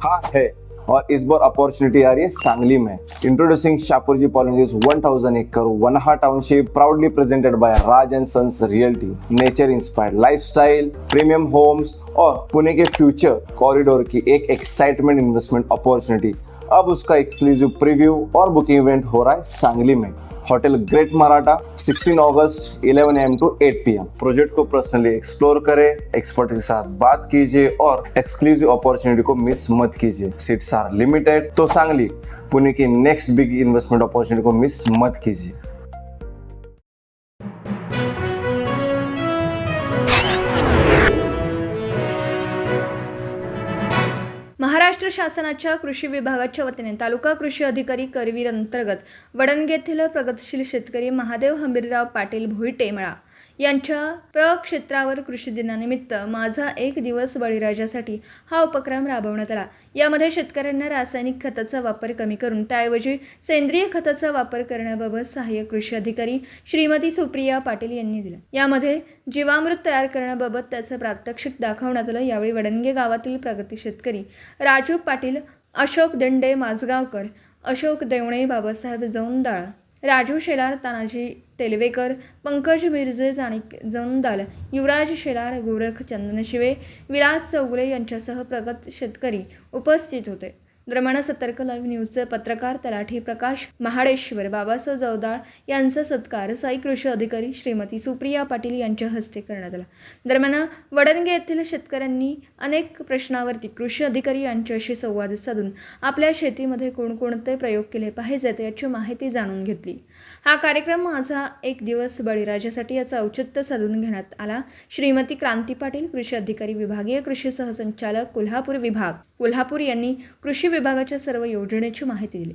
हाँ है, और इस बार अपॉर्चुनिटी आ रही है सांगली में। इंट्रोड्यूसिंग शाहपुर जी कॉलोनीज 1000 एकड़ वनहा township, proudly presented by Raj and sons realty, nature inspired lifestyle, premium homes और पुणे के फ्यूचर कॉरिडोर की एक एक्साइटमेंट इन्वेस्टमेंट अपॉर्चुनिटी। अब उसका एक्सक्लूसिव प्रीव्यू और बुकिंग इवेंट हो रहा है सांगली में, hotel great Maratha, 16 August 11 AM to 8 PM। Project को पर्सनली एक्सप्लोर करें, एक्सपर्ट के साथ बात कीजिए और एक्सक्लूसिव अपॉर्चुनिटी को मिस मत कीजिए। सीट्स आर लिमिटेड, तो सांगली पुणे की नेक्स्ट बिग इन्वेस्टमेंट अपॉर्चुनिटी को मिस मत कीजिए। महाराष्ट्र शासनाच्या कृषी विभागाच्या वतीने तालुका कृषी अधिकारी करवीर अंतर्गत वडणगे येथील प्रगतशील शेतकरी महादेव हंबीरराव पाटील भोईटे मळा यांच्या प्रक्षेत्रावर कृषी दिनानिमित्त माझा एक दिवस बळीराजासाठी हा उपक्रम राबवण्यात आला। यामध्ये शेतकऱ्यांना रासायनिक खताचा वापर कमी करून त्याऐवजी सेंद्रिय खताचा वापर करण्याबाबत सहाय्यक कृषी अधिकारी श्रीमती सुप्रिया पाटील यांनी दिला। यामध्ये जीवामृत तयार करण्याबाबत त्याचं प्रात्यक्षिक दाखवण्यात आलं। यावेळी वडणगे गावातील प्रगती शेतकरी राजू पाटील, अशोक दंडे माझगावकर, अशोक देवणे, बाबासाहेब जौंदाळ, राजू शेलार, तानाजी तेलवेकर, पंकज मिरजे जौंदाल, युवराज शेलार, गोरख चंदनशिवे, विलास चौगुले यांच्यासह प्रगत शेतकरी उपस्थित होते। दरम्यान सतर्क लाईव्ह न्यूजचे पत्रकार तलाठी प्रकाश महाडेश्वर, बाबासाहेब जौंदाळ यांचा सत्कार सहाय्यक कृषी अधिकारी श्रीमती सुप्रिया पाटील यांच्या हस्ते करण्यात आला। दरम्यान वडणगे येथील शेतकऱ्यांनी अनेक प्रश्नावरती कृषी अधिकारी यांच्याशी संवाद साधून आपल्या शेतीमध्ये कोणकोणते प्रयोग केले पाहिजेत याची माहिती जाणून घेतली। हा कार्यक्रम माझा एक दिवस बळीराजासाठी याचा औचित्य साधून घेण्यात आला। श्रीमती क्रांती पाटील, कृषी अधिकारी, विभागीय कृषी सहसंचालक कोल्हापूर विभाग, कोल्हापूर यांनी कृषी विभागाच्या सर्व योजनेची माहिती दिली।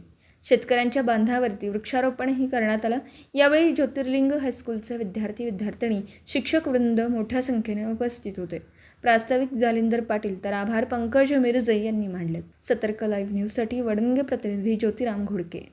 शेतकऱ्यांच्या बांधावरती वृक्षारोपणही करण्यात आलं। यावेळी ज्योतिर्लिंग हायस्कूलचे विद्यार्थी-विद्यार्थिनी, शिक्षक वृंद मोठ्या संख्येने उपस्थित होते। प्रास्ताविक जालिंदर पाटील तर आभार पंकज मिरजे यांनी मांडले। सतर्क लाईव्ह न्यूजसाठी वडणगे प्रतिनिधी ज्योतिराम घोडके।